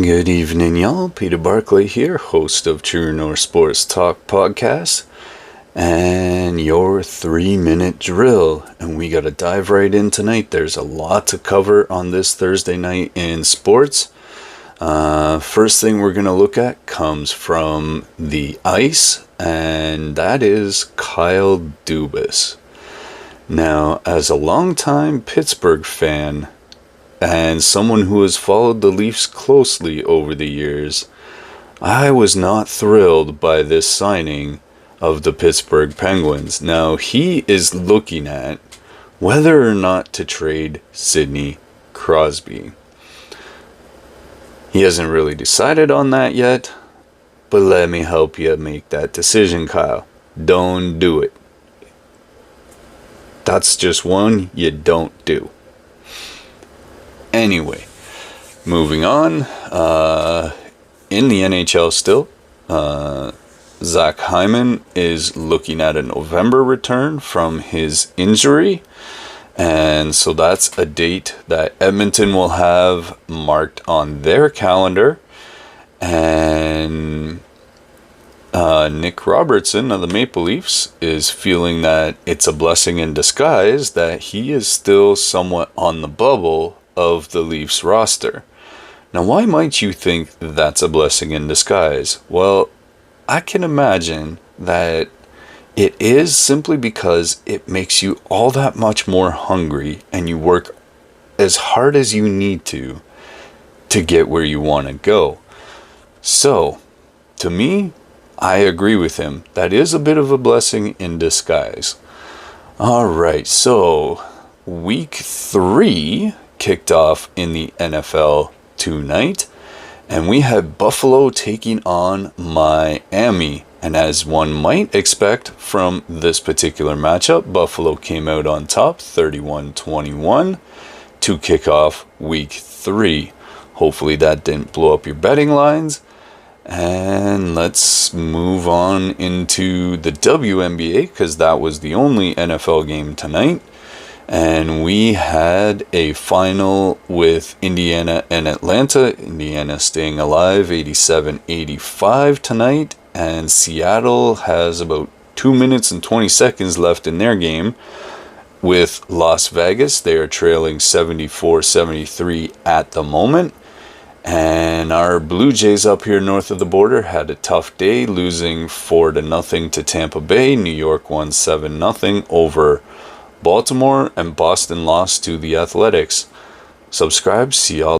Good evening, y'all. Peter Barclay here, host of True North Sports Talk podcast, and your 3-minute drill. And we got to dive right in tonight. There's a lot to cover on this Thursday night in sports. First thing we're going to look at comes from the ice, and that is Kyle Dubas. Now, as a longtime Pittsburgh fan, and someone who has followed the Leafs closely over the years, I was not thrilled by this signing of the Pittsburgh Penguins. Now, he is looking at whether or not to trade Sidney Crosby. He hasn't really decided on that yet, but let me help you make that decision, Kyle. Don't do it. That's just one you don't do. Anyway, moving on, in the NHL still, Zach Hyman is looking at a November return from his injury, and so that's a date that Edmonton will have marked on their calendar, and Nick Robertson of the Maple Leafs is feeling that it's a blessing in disguise that he is still somewhat on the bubble of the Leafs roster. Now, why might you think that's a blessing in disguise? Well, I can imagine that it is simply because it makes you all that much more hungry and you work as hard as you need to get where you want to go. So, to me, I agree with him. That is a bit of a blessing in disguise. Alright, so week 3 kicked off in the NFL tonight, and we had Buffalo taking on Miami. And as one might expect from this particular matchup, Buffalo came out on top 31-21 to kick off week 3. Hopefully that didn't blow up your betting lines. And let's move on into the WNBA, because that was the only NFL game tonight. And we had a final with Indiana and Atlanta. Indiana staying alive 87-85 tonight. And Seattle has about 2 minutes and 20 seconds left in their game with Las Vegas. They are trailing 74-73 at the moment. And our Blue Jays up here north of the border had a tough day, losing 4-0 to Tampa Bay. New York won 7-0 over Baltimore, and Boston lost to the Athletics. Subscribe, see y'all.